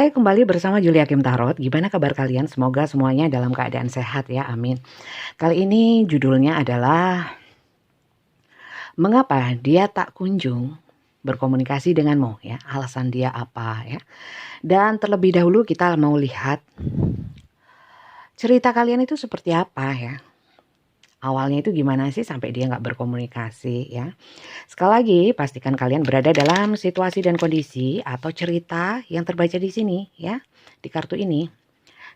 Hai, kembali bersama Julia Kim Tarot. Gimana kabar kalian? Semoga semuanya dalam keadaan sehat ya, amin. Kali ini judulnya adalah mengapa dia tak kunjung berkomunikasi denganmu ya, alasan dia apa ya. Dan terlebih dahulu kita mau lihat cerita kalian itu seperti apa ya. Awalnya itu gimana sih sampai dia nggak berkomunikasi ya. Sekali lagi pastikan kalian berada dalam situasi dan kondisi atau cerita yang terbaca di sini ya, di kartu ini.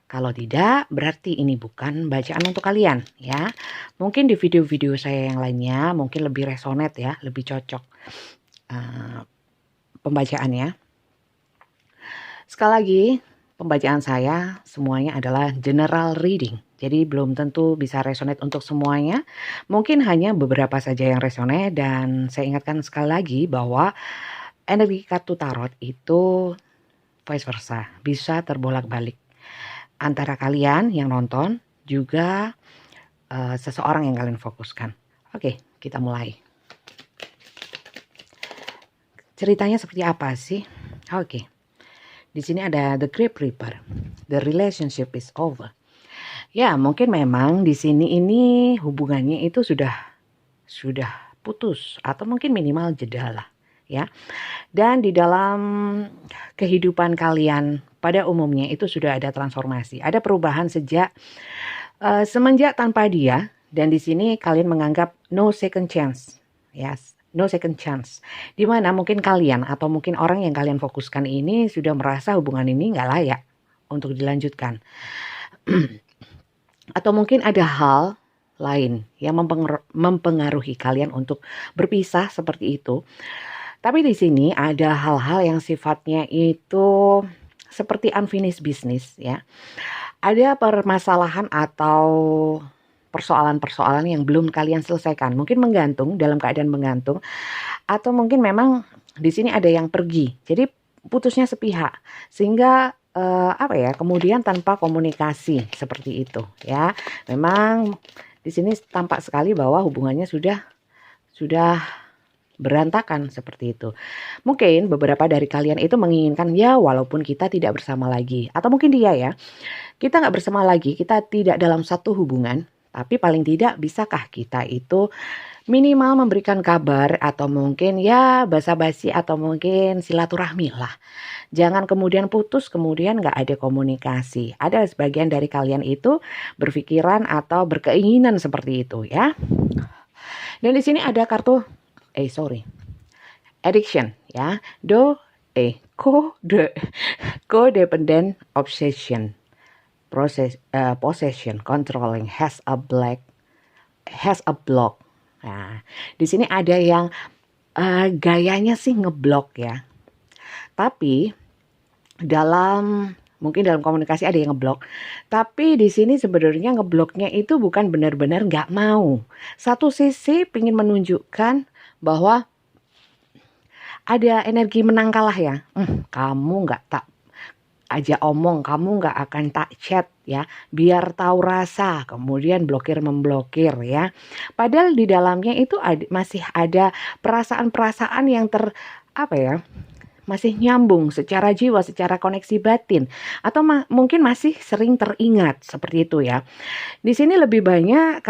Kalau tidak, berarti ini bukan bacaan untuk kalian ya. Mungkin di video-video saya yang lainnya mungkin lebih resonate ya, lebih cocok pembacaannya. Sekali lagi, pembacaan saya semuanya adalah general reading. Jadi belum tentu bisa resonate untuk semuanya. Mungkin hanya beberapa saja yang resonate, dan saya ingatkan sekali lagi bahwa energi kartu tarot itu vice versa, bisa terbolak-balik antara kalian yang nonton juga seseorang yang kalian fokuskan. Oke, kita mulai. Ceritanya seperti apa sih? Oke. Di sini ada The Great Reaper. The relationship is over. Ya, mungkin memang di sini ini hubungannya itu sudah putus atau mungkin minimal jeda lah, ya. Dan di dalam kehidupan kalian pada umumnya itu sudah ada transformasi, ada perubahan sejak semenjak tanpa dia, dan di sini kalian menganggap no second chance. Yes, no second chance. Dimana mungkin kalian atau mungkin orang yang kalian fokuskan ini sudah merasa hubungan ini nggak layak untuk dilanjutkan. Atau mungkin ada hal lain yang mempengaruhi kalian untuk berpisah seperti itu. Tapi di sini ada hal-hal yang sifatnya itu seperti unfinished business ya. Ada permasalahan atau persoalan-persoalan yang belum kalian selesaikan. Mungkin menggantung, dalam keadaan menggantung, atau mungkin memang di sini ada yang pergi. Jadi putusnya sepihak. Sehingga kemudian tanpa komunikasi seperti itu ya. Memang di sini tampak sekali bahwa hubungannya sudah berantakan seperti itu. Mungkin beberapa dari kalian itu menginginkan ya walaupun kita tidak bersama lagi, atau mungkin dia ya, kita nggak bersama lagi, kita tidak dalam satu hubungan, tapi paling tidak bisakah kita itu minimal memberikan kabar atau mungkin ya basa-basi atau mungkin silaturahmi lah. Jangan kemudian putus, kemudian nggak ada komunikasi. Ada sebagian dari kalian itu berpikiran atau berkeinginan seperti itu ya. Dan di sini ada kartu addiction ya. Codependent obsession. Possession, controlling, has a block. Nah, di sini ada yang gayanya sih ngeblok ya. Tapi mungkin dalam komunikasi ada yang ngeblok. Tapi di sini sebenarnya ngebloknya itu bukan benar-benar nggak mau. Satu sisi ingin menunjukkan bahwa ada energi menang kalah ya. Kamu nggak tak aja omong, kamu nggak akan tak chat ya, biar tahu rasa, kemudian memblokir ya. Padahal di dalamnya itu masih ada perasaan-perasaan yang masih nyambung secara jiwa, secara koneksi batin, atau mungkin masih sering teringat seperti itu ya. Di sini lebih banyak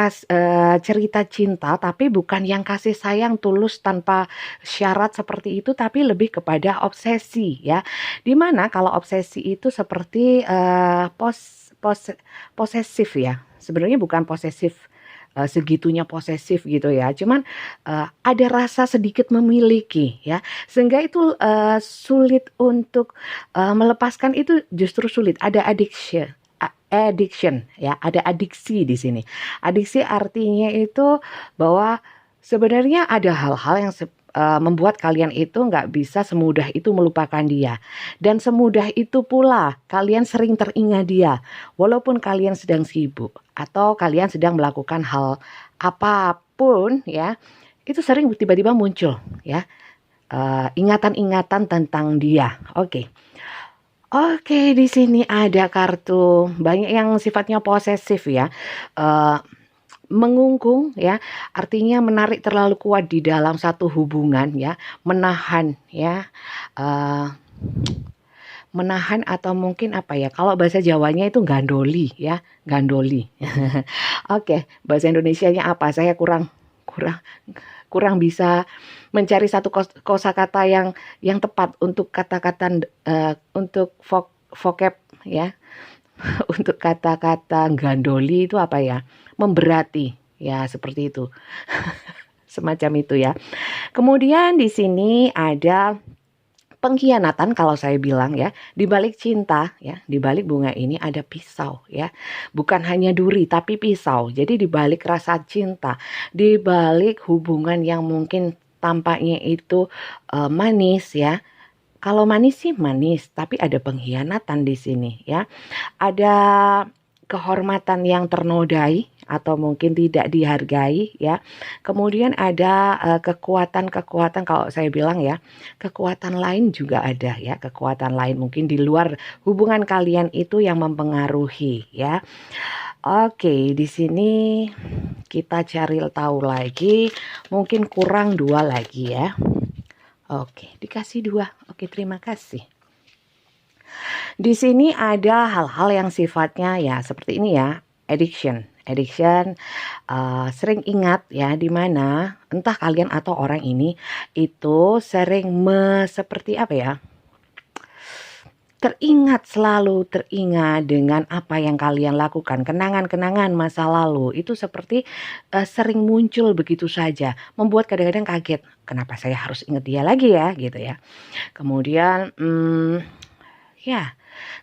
cerita cinta, tapi bukan yang kasih sayang tulus tanpa syarat seperti itu, tapi lebih kepada obsesi ya. Dimana kalau obsesi itu seperti posesif ya. Sebenarnya bukan posesif segitunya posesif gitu ya, cuman ada rasa sedikit memiliki ya, sehingga itu sulit untuk melepaskan, itu justru sulit. Ada addiction ya, ada adiksi di sini. Adiksi artinya itu bahwa sebenarnya ada hal-hal yang membuat kalian itu nggak bisa semudah itu melupakan dia, dan semudah itu pula kalian sering teringat dia walaupun kalian sedang sibuk atau kalian sedang melakukan hal apapun ya, itu sering tiba-tiba muncul ya ingatan-ingatan tentang dia. Oke, di sini ada kartu banyak yang sifatnya posesif ya. Mengungkung ya, artinya menarik terlalu kuat di dalam satu hubungan ya, menahan ya, menahan atau mungkin apa ya, kalau bahasa Jawanya itu gandoli ya, gandoli. Oke, bahasa Indonesianya apa? Saya kurang kurang kurang bisa mencari satu kosakata yang tepat untuk kata-kata untuk vocab ya. Untuk kata-kata gandoli itu apa ya? Memberati. Ya, seperti itu. Semacam itu ya. Kemudian di sini ada pengkhianatan kalau saya bilang ya, di balik cinta ya, di balik bunga ini ada pisau ya. Bukan hanya duri tapi pisau. Jadi di balik rasa cinta, di balik hubungan yang mungkin tampaknya itu manis ya. Kalau manis sih manis, tapi ada pengkhianatan di sini ya. Ada kehormatan yang ternodai atau mungkin tidak dihargai ya. Kemudian ada kekuatan-kekuatan kalau saya bilang ya, kekuatan lain juga ada ya, kekuatan lain mungkin di luar hubungan kalian itu yang mempengaruhi ya. Oke, di sini kita cari tahu lagi, mungkin kurang 2 lagi ya. Oke, dikasih 2. Oke, terima kasih. Di sini ada hal-hal yang sifatnya ya seperti ini ya, addiction, sering ingat ya, di mana entah kalian atau orang ini itu sering seperti apa ya, selalu teringat dengan apa yang kalian lakukan, kenangan-kenangan masa lalu itu seperti sering muncul begitu saja, membuat kadang-kadang kaget, kenapa saya harus ingat dia lagi ya gitu ya. Kemudian ya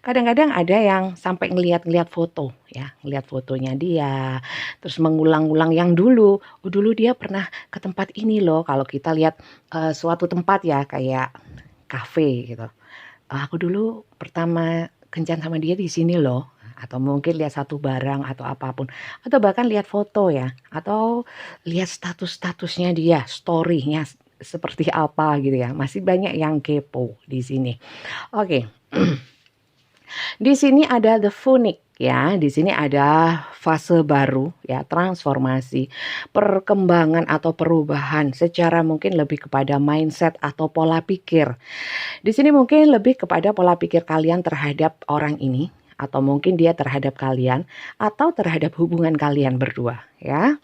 kadang-kadang ada yang sampai ngeliat foto ya, ngeliat fotonya dia, terus mengulang-ulang yang dulu, dulu dia pernah ke tempat ini loh. Kalau kita lihat suatu tempat ya kayak kafe gitu, aku dulu pertama kencan sama dia di sini loh, atau mungkin lihat satu barang atau apapun, atau bahkan lihat foto ya, atau lihat statusnya dia, story-nya seperti apa gitu ya. Masih banyak yang kepo di sini. Oke. Di sini ada the phoenix ya, di sini ada fase baru ya, transformasi, perkembangan atau perubahan secara mungkin lebih kepada mindset atau pola pikir. Di sini mungkin lebih kepada pola pikir kalian terhadap orang ini, atau mungkin dia terhadap kalian, atau terhadap hubungan kalian berdua ya.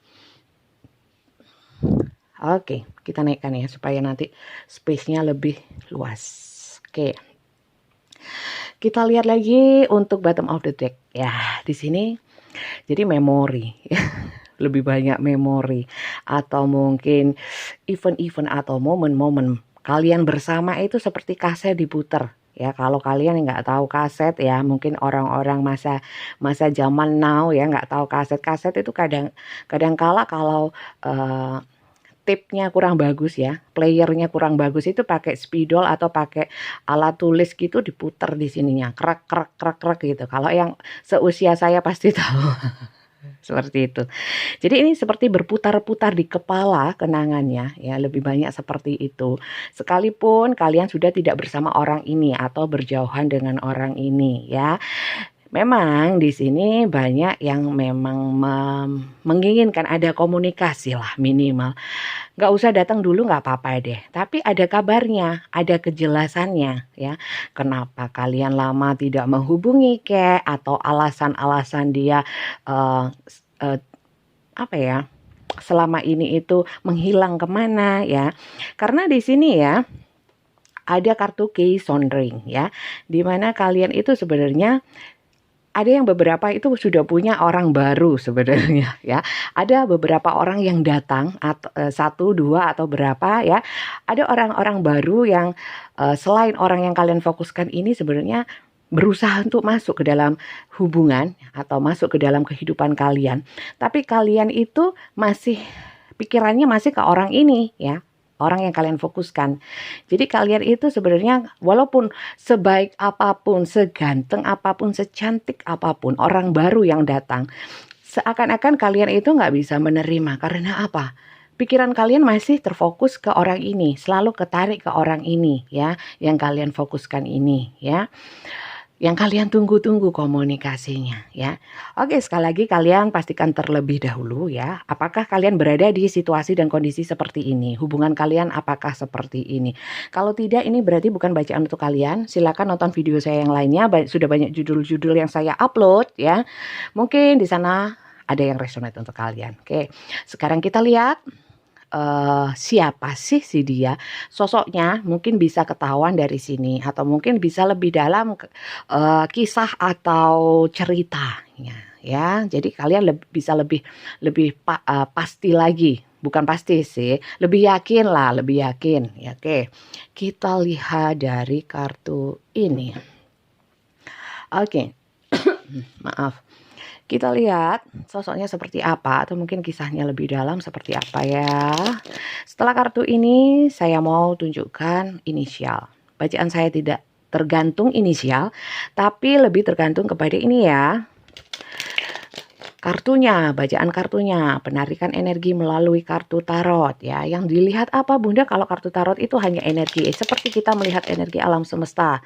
Oke, kita naikkan ya supaya nanti space-nya lebih luas. Oke. Kita lihat lagi untuk bottom of the deck ya, di sini jadi memori lebih banyak memori atau mungkin event-event atau momen-momen kalian bersama itu seperti kaset diputer ya. Kalau kalian nggak tahu kaset ya, mungkin orang-orang masa zaman now ya nggak tahu kaset itu kadang kala kalau tipnya kurang bagus ya, playernya kurang bagus, itu pakai spidol atau pakai alat tulis gitu diputer di sininya, krek gitu. Kalau yang seusia saya pasti tahu. Seperti itu. Jadi ini seperti berputar-putar di kepala kenangannya ya, lebih banyak seperti itu. Sekalipun kalian sudah tidak bersama orang ini atau berjauhan dengan orang ini ya. Memang di sini banyak yang memang menginginkan ada komunikasi lah minimal. Nggak usah datang dulu nggak apa-apa deh. Tapi ada kabarnya, ada kejelasannya ya. Kenapa kalian lama tidak menghubungi atau alasan-alasan dia apa ya, selama ini itu menghilang kemana ya. Karena di sini ya ada kartu Key Sondring ya. Dimana kalian itu sebenarnya ada yang beberapa itu sudah punya orang baru sebenarnya ya. Ada beberapa orang yang datang atau 1, 2 atau berapa ya. Ada orang-orang baru yang selain orang yang kalian fokuskan ini sebenarnya berusaha untuk masuk ke dalam hubungan atau masuk ke dalam kehidupan kalian. Tapi kalian itu masih pikirannya masih ke orang ini ya. Orang yang kalian fokuskan. Jadi kalian itu sebenarnya walaupun sebaik apapun, seganteng apapun, secantik apapun orang baru yang datang, seakan-akan kalian itu nggak bisa menerima. Karena apa? Pikiran kalian masih terfokus ke orang ini, selalu ketarik ke orang ini ya, yang kalian fokuskan ini ya. yang kalian tunggu-tunggu komunikasinya ya. Oke, sekali lagi kalian pastikan terlebih dahulu ya, apakah kalian berada di situasi dan kondisi seperti ini? Hubungan kalian apakah seperti ini? Kalau tidak, ini berarti bukan bacaan untuk kalian. Silakan nonton video saya yang lainnya, sudah banyak judul-judul yang saya upload ya. Mungkin di sana ada yang resonate untuk kalian. Oke, sekarang kita lihat siapa sih si dia. Sosoknya mungkin bisa ketahuan dari sini, atau mungkin bisa lebih dalam kisah atau ceritanya ya. Jadi kalian bisa lebih pasti lagi, bukan pasti sih, lebih yakin lah, lebih yakin ya. Oke, kita lihat dari kartu ini. Oke. Maaf. Kita lihat sosoknya seperti apa, atau mungkin kisahnya lebih dalam seperti apa ya. Setelah kartu ini saya mau tunjukkan inisial. Bacaan saya tidak tergantung inisial, tapi lebih tergantung kepada ini ya. Kartunya, bacaan kartunya, penarikan energi melalui kartu tarot ya. Yang dilihat apa Bunda kalau kartu tarot itu hanya energi, seperti kita melihat energi alam semesta.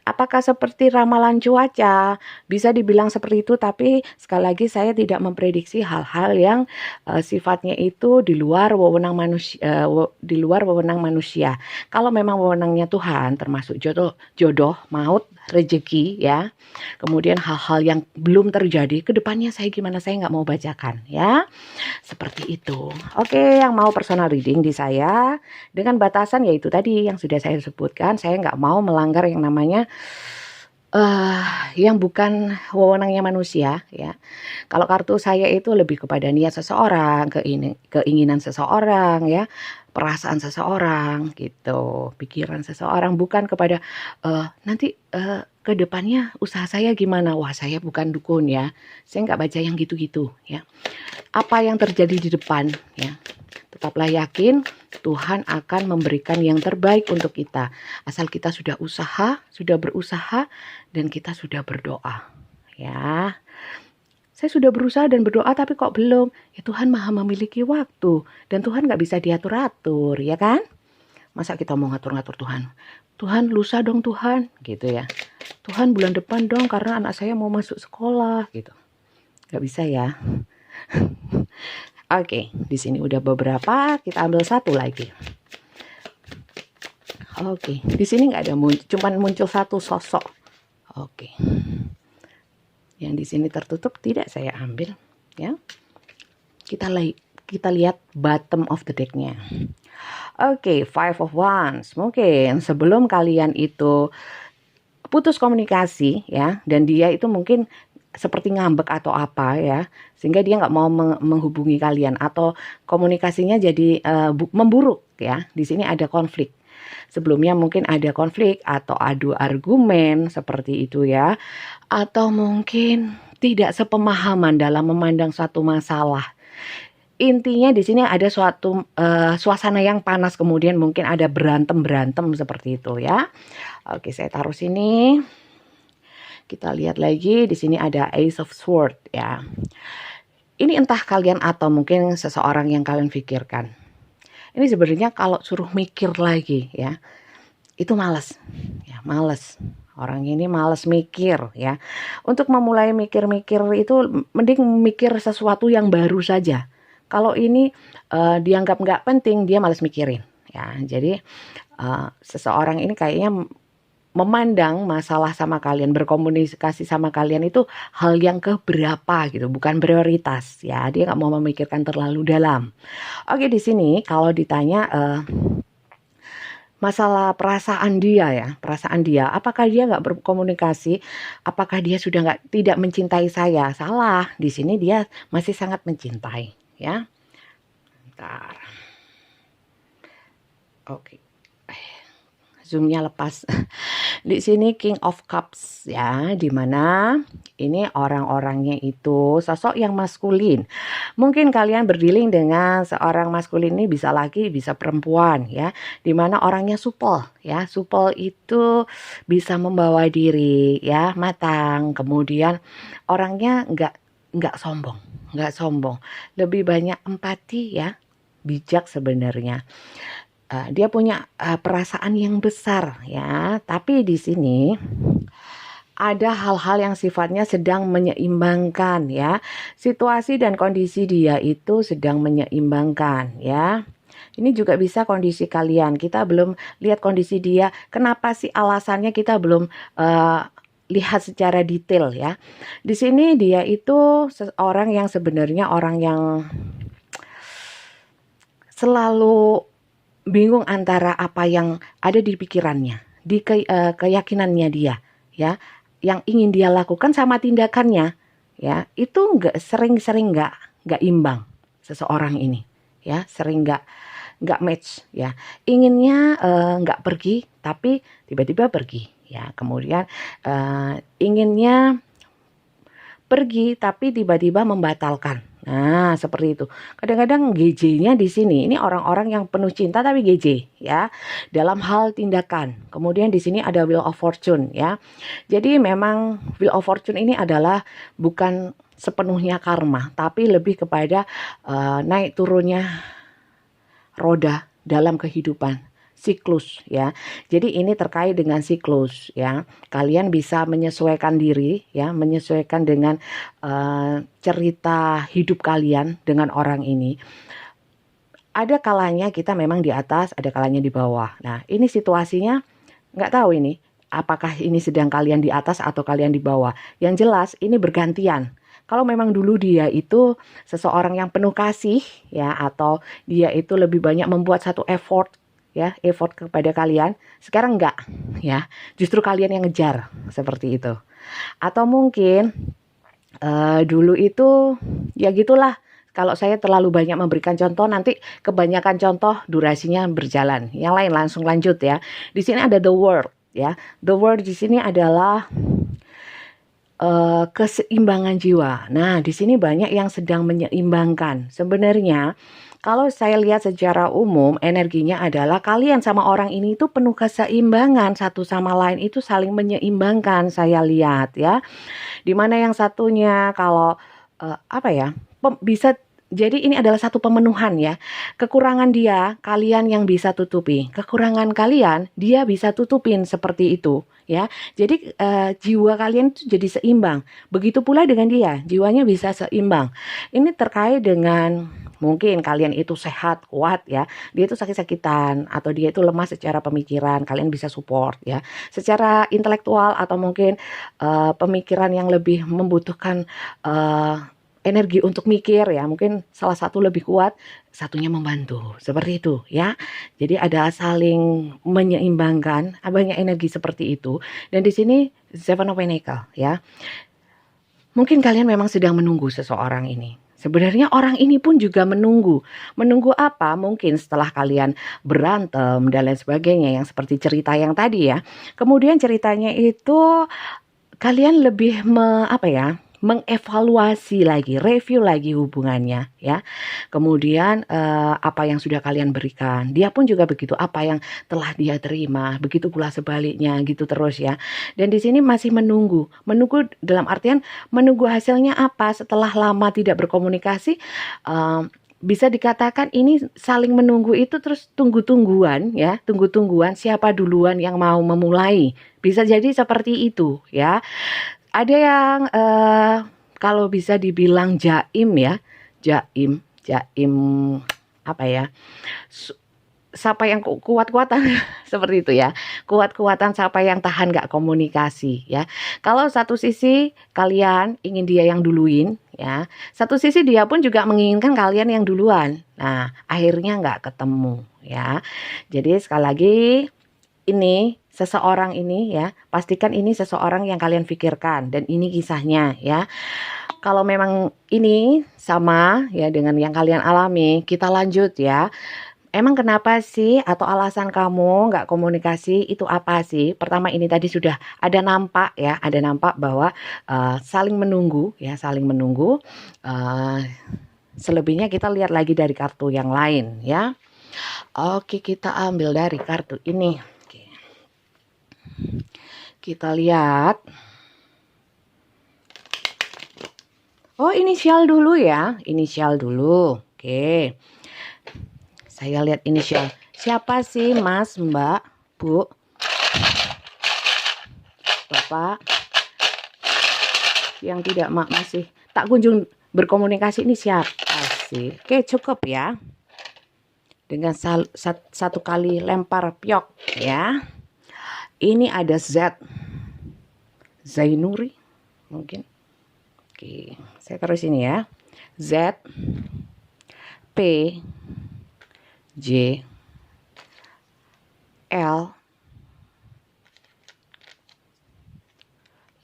Apakah seperti ramalan cuaca? Bisa dibilang seperti itu, tapi sekali lagi saya tidak memprediksi hal-hal yang sifatnya itu di luar wewenang manusia, Kalau memang wewenangnya Tuhan, termasuk jodoh, maut, rezeki ya. Kemudian hal-hal yang belum terjadi ke depannya saya nggak mau bacakan ya. Seperti itu. Oke, yang mau personal reading di saya dengan batasan yaitu tadi yang sudah saya sebutkan, saya nggak mau melanggar yang namanya yang bukan wewenangnya manusia ya. Kalau kartu saya itu lebih kepada niat seseorang, keinginan seseorang ya, perasaan seseorang gitu, pikiran seseorang, bukan kepada nanti ke depannya usaha saya gimana. Wah, saya bukan dukun ya. Saya nggak baca yang gitu-gitu ya. Apa yang terjadi di depan ya. Tetaplah yakin Tuhan akan memberikan yang terbaik untuk kita. Asal kita sudah berusaha, dan kita sudah berdoa. Ya, saya sudah berusaha dan berdoa tapi kok belum. Ya Tuhan maha memiliki waktu. Dan Tuhan gak bisa diatur-atur, ya kan? Masa kita mau ngatur-ngatur Tuhan? Tuhan lusa dong Tuhan, gitu ya. Tuhan bulan depan dong karena anak saya mau masuk sekolah, gitu. Gak bisa ya. Oke, di sini udah beberapa, kita ambil satu lagi. Oke, di sini nggak ada cuman muncul satu sosok. Oke, yang di sini tertutup tidak saya ambil, ya. Kita lihat bottom of the deck-nya. Oke, Five of Wands. Mungkin sebelum kalian itu putus komunikasi, ya, dan dia itu mungkin seperti ngambek atau apa ya, sehingga dia nggak mau menghubungi kalian, atau komunikasinya jadi memburuk ya. Di sini ada konflik. Sebelumnya mungkin ada konflik atau adu argumen seperti itu ya, atau mungkin tidak sepemahaman dalam memandang suatu masalah. Intinya di sini ada suatu suasana yang panas, kemudian mungkin ada berantem seperti itu ya. Oke, saya taruh sini. Kita lihat lagi, di sini ada Ace of Swords ya. Ini entah kalian atau mungkin seseorang yang kalian pikirkan. Ini sebenarnya kalau suruh mikir lagi ya, itu malas. Ya, malas. Orang ini malas mikir ya. Untuk memulai mikir-mikir itu mending mikir sesuatu yang baru saja. Kalau ini dianggap nggak penting, dia malas mikirin ya. Jadi seseorang ini kayaknya memandang masalah sama kalian, berkomunikasi sama kalian itu hal yang keberapa gitu, bukan prioritas ya. Dia nggak mau memikirkan terlalu dalam. Oke, di sini kalau ditanya masalah perasaan dia, apakah dia nggak berkomunikasi, apakah dia sudah tidak mencintai saya? Salah, di sini dia masih sangat mencintai ya. Bentar. Oke. Zoomnya lepas. Di sini King of Cups ya, dimana ini orang-orangnya itu sosok yang maskulin. Mungkin kalian berdealing dengan seorang maskulin, ini bisa laki bisa perempuan ya, dimana orangnya supel ya. Supel itu bisa membawa diri ya, matang, kemudian orangnya nggak sombong, lebih banyak empati ya, bijak sebenarnya. Dia punya perasaan yang besar ya, tapi di sini ada hal-hal yang sifatnya sedang menyeimbangkan ya. Situasi dan kondisi dia itu sedang menyeimbangkan ya. Ini juga bisa kondisi kalian. Kita belum lihat kondisi dia. Kenapa sih alasannya kita belum lihat secara detail ya. Di sini dia itu seorang yang sebenarnya orang yang selalu bingung antara apa yang ada di pikirannya, di keyakinannya dia ya, yang ingin dia lakukan sama tindakannya ya, itu sering-sering nggak imbang seseorang ini ya, sering nggak match ya. Inginnya nggak pergi tapi tiba-tiba pergi ya, kemudian inginnya pergi tapi tiba-tiba membatalkan. Nah, seperti itu. Kadang-kadang GJ-nya di sini ini orang-orang yang penuh cinta tapi GJ ya dalam hal tindakan. Kemudian di sini ada Wheel of Fortune ya. Jadi memang Wheel of Fortune ini adalah bukan sepenuhnya karma, tapi lebih kepada naik turunnya roda dalam kehidupan, siklus ya. Jadi ini terkait dengan siklus ya. Kalian bisa menyesuaikan diri ya, menyesuaikan dengan cerita hidup kalian dengan orang ini. Ada kalanya kita memang di atas, ada kalanya di bawah. Nah, ini situasinya nggak tahu ini apakah ini sedang kalian di atas atau kalian di bawah. Yang jelas ini bergantian. Kalau memang dulu dia itu seseorang yang penuh kasih ya, atau dia itu lebih banyak membuat satu effort ya, effort kepada kalian, sekarang enggak ya, justru kalian yang ngejar seperti itu. Atau mungkin dulu itu ya gitulah, kalau saya terlalu banyak memberikan contoh nanti kebanyakan contoh durasinya berjalan, yang lain langsung lanjut ya. Di sini ada the world ya, the world di sini adalah keseimbangan jiwa. Nah, di sini banyak yang sedang menyeimbangkan. Sebenarnya, kalau saya lihat secara umum, energinya adalah kalian sama orang ini itu penuh keseimbangan, satu sama lain itu saling menyeimbangkan. Saya lihat ya, dimana yang satunya kalau apa ya, bisa. Jadi ini adalah satu pemenuhan ya. Kekurangan dia, kalian yang bisa tutupi. Kekurangan kalian, dia bisa tutupin seperti itu ya. Jadi jiwa kalian itu jadi seimbang. Begitu pula dengan dia, jiwanya bisa seimbang. Ini terkait dengan mungkin kalian itu sehat, kuat ya. Dia itu sakit-sakitan atau dia itu lemah secara pemikiran, kalian bisa support ya. Secara intelektual atau mungkin pemikiran yang lebih membutuhkan energi untuk mikir ya, mungkin salah satu lebih kuat, satunya membantu, seperti itu ya. Jadi ada saling menyeimbangkan, banyak energi seperti itu. Dan di sini Seven of Pentacles ya. Mungkin kalian memang sedang menunggu seseorang ini. Sebenarnya orang ini pun juga menunggu. Menunggu apa? Mungkin setelah kalian berantem dan lain sebagainya, yang seperti cerita yang tadi ya. Kemudian ceritanya itu kalian lebih mengevaluasi lagi, review lagi hubungannya ya. Kemudian apa yang sudah kalian berikan, dia pun juga begitu, apa yang telah dia terima, begitu pula sebaliknya gitu terus ya. Dan di sini masih menunggu dalam artian menunggu hasilnya apa setelah lama tidak berkomunikasi. Bisa dikatakan ini saling menunggu itu terus tunggu-tungguan ya, tunggu-tungguan siapa duluan yang mau memulai. Bisa jadi seperti itu ya. Ada yang kalau bisa dibilang jaim ya, jaim apa ya? Siapa yang kuat-kuatan seperti itu ya, kuat-kuatan siapa yang tahan gak komunikasi ya. Kalau satu sisi kalian ingin dia yang duluin ya, satu sisi dia pun juga menginginkan kalian yang duluan. Nah akhirnya gak ketemu ya. Jadi sekali lagi ini seseorang ini ya, pastikan ini seseorang yang kalian pikirkan dan ini kisahnya ya. Kalau memang ini sama ya dengan yang kalian alami, kita lanjut ya. Emang kenapa sih atau alasan kamu nggak komunikasi itu apa sih? Pertama ini tadi sudah ada nampak ya, ada nampak bahwa saling menunggu ya, saling menunggu. Selebihnya kita lihat lagi dari kartu yang lain ya. Oke, kita ambil dari kartu ini. Oke. Kita lihat. Oh, inisial dulu ya, inisial dulu. Oke. Saya lihat inisial. Siapa sih Mas, Mbak, Bu, Bapak? yang tidak masih tak kunjung berkomunikasi ini siapa sih? Oke, cukup ya. Dengan satu kali lempar piok ya. Ini ada Z. Zainuri mungkin. Oke, saya taruh sini ya. Z P J L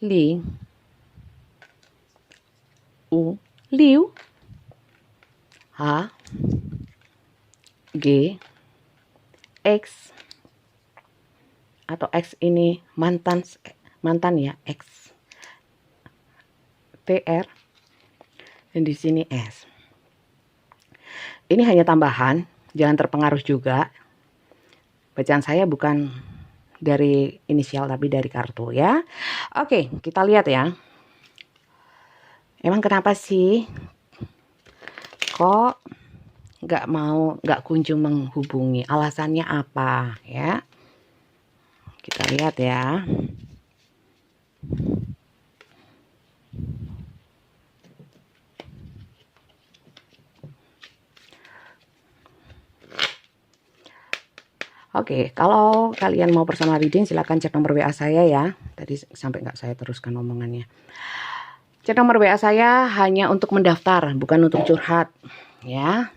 Li U Liu H G X atau X ini mantan ya, X T R dan di sini S. Ini hanya tambahan, jangan terpengaruh juga. Bacaan saya bukan dari inisial tapi dari kartu ya. Oke, kita lihat ya. Emang kenapa sih kok nggak kunjung menghubungi? Alasannya apa ya? Kita lihat ya. Oke, kalau kalian mau personal reading silahkan cek nomor WA saya ya. Tadi sampai nggak saya teruskan omongannya. Cek nomor WA saya hanya untuk mendaftar, bukan untuk curhat ya.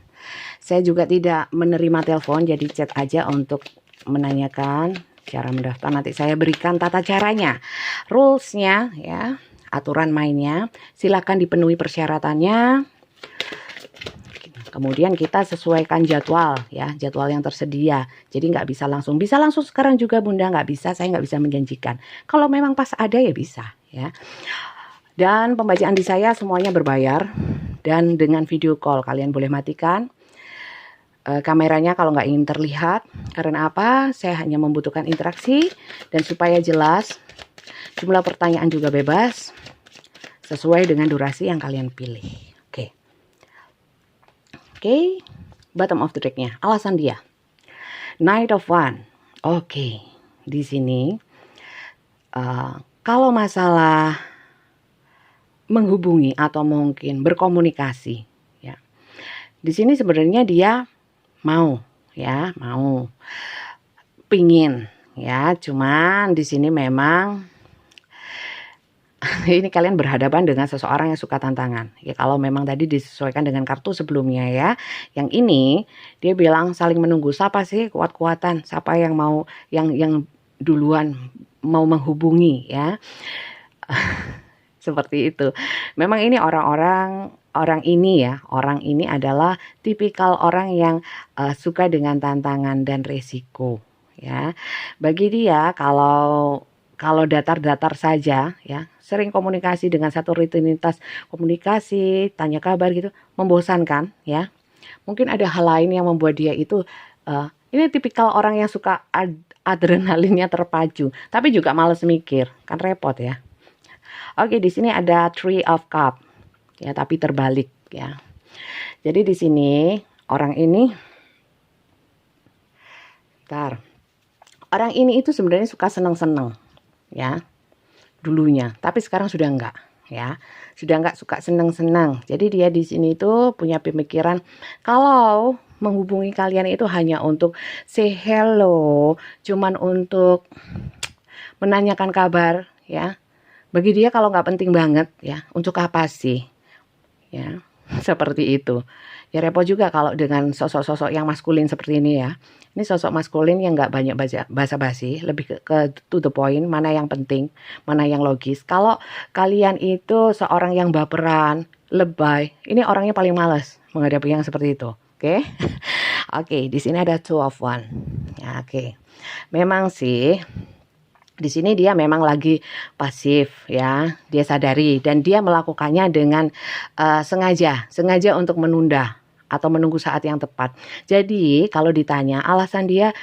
Saya juga tidak menerima telepon, jadi chat aja untuk menanyakan cara mendaftar. Nanti saya berikan tata caranya, rulesnya ya, aturan mainnya. Silahkan dipenuhi persyaratannya. Kemudian kita sesuaikan jadwal ya, jadwal yang tersedia. Jadi nggak bisa langsung sekarang juga Bunda, nggak bisa, saya nggak bisa menjanjikan. Kalau memang pas ada ya bisa ya. Dan pembacaan di saya semuanya berbayar dan dengan video call. Kalian boleh matikan kameranya kalau nggak ingin terlihat. Karena apa? Saya hanya membutuhkan interaksi dan supaya jelas jumlah pertanyaan juga bebas sesuai dengan durasi yang kalian pilih. Oke, bottom of the deck-nya. Alasan dia. Knight of Wands. Oke, di sini kalau masalah menghubungi atau mungkin berkomunikasi, ya. Di sini sebenarnya dia mau, pingin, ya. Cuman di sini memang ini kalian berhadapan dengan seseorang yang suka tantangan. Ya kalau memang tadi disesuaikan dengan kartu sebelumnya ya. Yang ini dia bilang saling menunggu. Siapa sih kuat-kuatan? Siapa yang mau yang duluan mau menghubungi ya. Seperti itu. Memang ini orang ini adalah tipikal orang yang suka dengan tantangan dan resiko ya. Bagi dia kalau datar-datar saja ya, sering komunikasi dengan satu rutinitas komunikasi, tanya kabar gitu, membosankan ya. Mungkin ada hal lain yang membuat dia itu ini tipikal orang yang suka adrenalinnya terpacu, tapi juga males mikir, kan repot ya. Oke, di sini ada Three of Cup ya, tapi terbalik ya. Jadi di sini orang ini orang ini itu sebenarnya suka seneng-seneng ya dulunya, tapi sekarang sudah enggak ya, sudah enggak suka senang-senang. Jadi dia di sini itu punya pemikiran kalau menghubungi kalian itu hanya untuk say hello, cuman untuk menanyakan kabar ya. Bagi dia kalau nggak penting banget ya, untuk apa sih ya. Seperti itu ya, repot juga kalau dengan sosok-sosok yang maskulin seperti ini ya. Ini sosok maskulin yang nggak banyak basa-basi, lebih ke to the point, mana yang penting, mana yang logis. Kalau kalian itu seorang yang baperan, lebay, ini orangnya paling males menghadapi yang seperti itu. Oke. Oke, di sini ada Two of Wands. Ya, oke. Memang sih di sini dia memang lagi pasif ya, dia sadari dan dia melakukannya dengan sengaja untuk menunda atau menunggu saat yang tepat. Jadi kalau ditanya alasan dia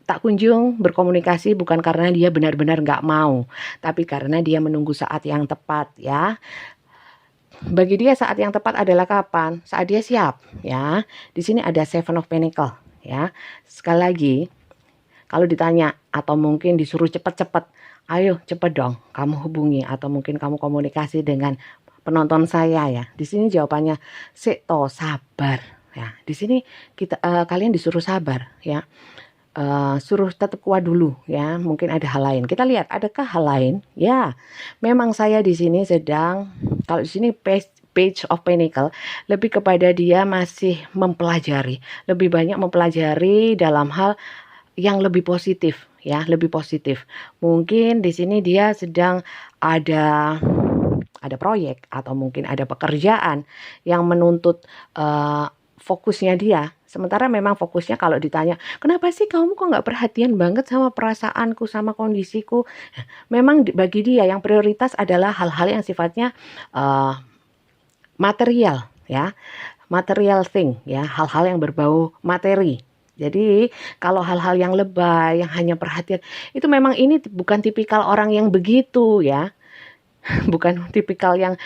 tak kunjung berkomunikasi bukan karena dia benar-benar nggak mau, tapi karena dia menunggu saat yang tepat ya. Bagi dia saat yang tepat adalah kapan? Saat dia siap ya. Di sini ada Seven of Pentacles ya. Sekali lagi, kalau ditanya atau mungkin disuruh cepet-cepet, Ayo cepet dong kamu hubungi atau mungkin kamu komunikasi dengan penonton saya ya. Di sini jawabannya sik to sabar ya. Di sini kalian disuruh sabar ya. Suruh tetap kuat dulu ya. Mungkin ada hal lain. Kita lihat adakah hal lain? Ya, memang saya di sini sedang, kalau di sini Page of Pentacle lebih kepada dia masih mempelajari, lebih banyak mempelajari dalam hal yang lebih positif ya, lebih positif. Mungkin di sini dia sedang ada proyek atau mungkin ada pekerjaan yang menuntut fokusnya dia. Sementara memang fokusnya kalau ditanya, kenapa sih kamu kok nggak perhatian banget sama perasaanku, sama kondisiku? Memang bagi dia yang prioritas adalah hal-hal yang sifatnya material ya, material thing ya, hal-hal yang berbau materi. Jadi kalau hal-hal yang lebay, yang hanya perhatian, itu memang ini bukan tipikal orang yang begitu ya, bukan tipikal yang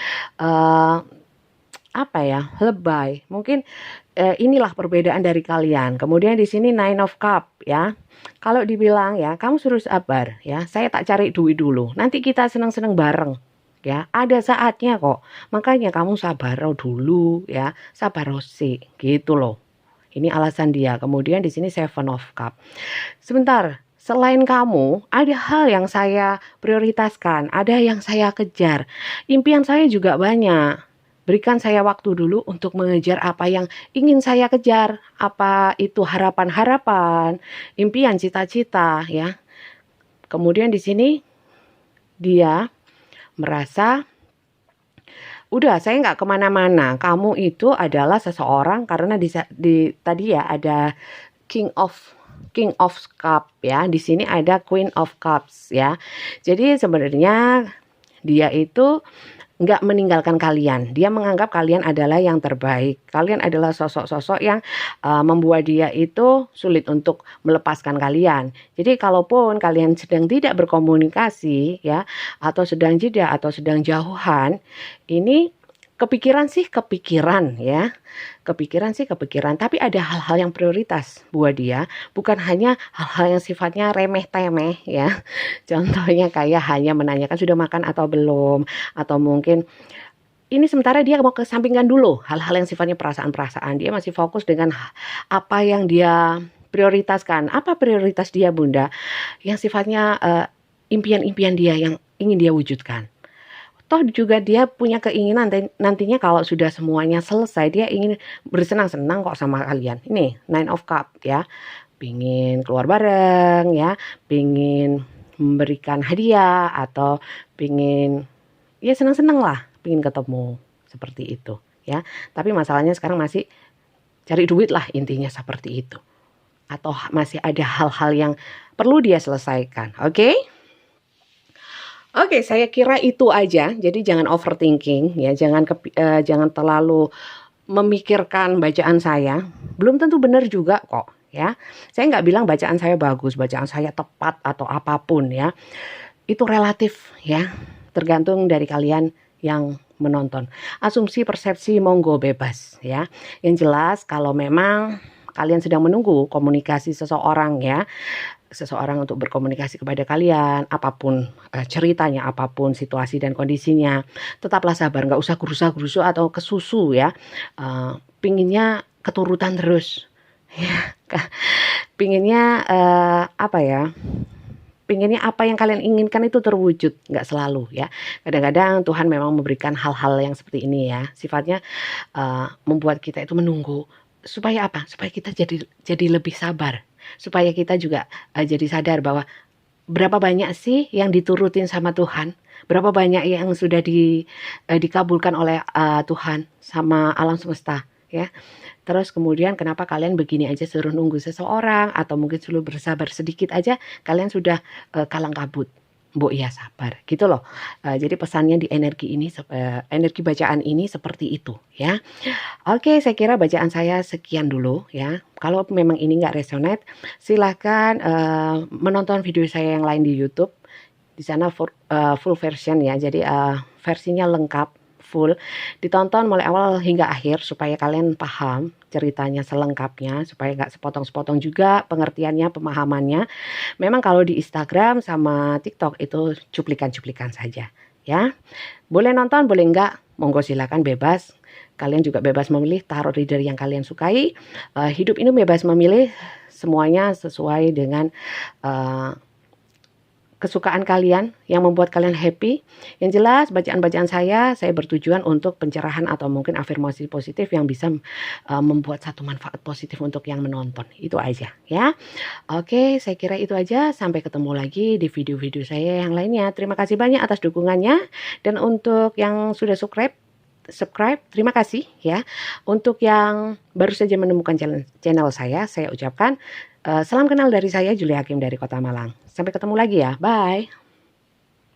apa ya, lebay. Mungkin inilah perbedaan dari kalian. Kemudian di sini Nine of Cup ya. Kalau dibilang ya, kamu suruh sabar ya. Saya tak cari duit dulu. Nanti kita senang-senang bareng ya. Ada saatnya kok. Makanya kamu sabar dulu ya. Sabar sih gitu loh. Ini alasan dia. Kemudian di sini Seven of Cup. Sebentar. Selain kamu, ada hal yang saya prioritaskan, ada yang saya kejar. Impian saya juga banyak. Berikan saya waktu dulu untuk mengejar apa yang ingin saya kejar. Apa itu harapan-harapan, impian, cita-cita ya. Kemudian di sini dia merasa, udah saya nggak kemana-mana. Kamu itu adalah seseorang karena tadi ya ada King of Cup ya. Di sini ada Queen of Cups ya. Jadi sebenarnya dia itu nggak meninggalkan kalian. Dia menganggap kalian adalah yang terbaik. Kalian adalah sosok-sosok yang membuat dia itu sulit untuk melepaskan kalian. Jadi kalaupun kalian sedang tidak berkomunikasi ya, atau sedang jeda atau sedang jauhan, ini kepikiran ya. Kepikiran, tapi ada hal-hal yang prioritas buat dia, bukan hanya hal-hal yang sifatnya remeh-temeh ya. Contohnya kayak hanya menanyakan sudah makan atau belum, atau mungkin ini sementara dia mau kesampingkan dulu hal-hal yang sifatnya perasaan-perasaan. Dia masih fokus dengan apa yang dia prioritaskan. Apa prioritas dia, Bunda? Yang sifatnya impian-impian dia yang ingin dia wujudkan. Toh juga dia punya keinginan nantinya kalau sudah semuanya selesai, dia ingin bersenang-senang kok sama kalian. Ini Nine of Cup ya, pingin keluar bareng ya, pingin memberikan hadiah atau pingin ya senang-senang lah, pingin ketemu seperti itu ya. Tapi masalahnya sekarang masih cari duit lah, intinya seperti itu. Atau masih ada hal-hal yang perlu dia selesaikan. Oke? Oke, saya kira itu aja. Jadi jangan overthinking ya, jangan terlalu memikirkan bacaan saya. Belum tentu benar juga kok ya. Saya nggak bilang bacaan saya bagus, bacaan saya tepat atau apapun ya. Itu relatif ya. Tergantung dari kalian yang menonton. Asumsi persepsi monggo bebas ya. Yang jelas kalau memang kalian sedang menunggu komunikasi seseorang ya, seseorang untuk berkomunikasi kepada kalian, apapun ceritanya, apapun situasi dan kondisinya, tetaplah sabar, nggak usah gerusa-gerusu atau kesusu ya. Pinginnya keturutan terus, ya. Pinginnya apa ya? Pinginnya apa yang kalian inginkan itu terwujud, nggak selalu ya. Kadang-kadang Tuhan memang memberikan hal-hal yang seperti ini ya, sifatnya membuat kita itu menunggu. Supaya apa? Supaya kita jadi lebih sabar. Supaya kita juga jadi sadar bahwa berapa banyak sih yang diturutin sama Tuhan, berapa banyak yang sudah dikabulkan oleh Tuhan sama alam semesta ya. Terus kemudian kenapa kalian begini aja suruh nunggu seseorang atau mungkin suruh bersabar sedikit aja kalian sudah kalang kabut. Mbok ya sabar gitu loh. Jadi pesannya di energi bacaan ini seperti itu ya. Oke, saya kira bacaan saya sekian dulu ya. Kalau memang ini nggak resonate, silahkan menonton video saya yang lain di YouTube. Di sana full version ya. Jadi versinya lengkap, full, ditonton mulai awal hingga akhir supaya kalian paham ceritanya selengkapnya, supaya nggak sepotong-sepotong juga pengertiannya, pemahamannya. Memang kalau di Instagram sama TikTok itu cuplikan-cuplikan saja ya. Boleh nonton, boleh enggak, monggo silakan bebas. Kalian juga bebas memilih tarot reader yang kalian sukai. Hidup ini bebas memilih, semuanya sesuai dengan kesukaan kalian yang membuat kalian happy. Yang jelas bacaan-bacaan saya bertujuan untuk pencerahan atau mungkin afirmasi positif yang bisa membuat satu manfaat positif untuk yang menonton. Itu aja ya. Oke, saya kira itu aja. Sampai ketemu lagi di video-video saya yang lainnya. Terima kasih banyak atas dukungannya. Dan untuk yang sudah subscribe, terima kasih ya. Untuk yang baru saja menemukan channel saya ucapkan salam kenal dari saya, Julia Hakim dari Kota Malang. Sampai ketemu lagi ya, bye.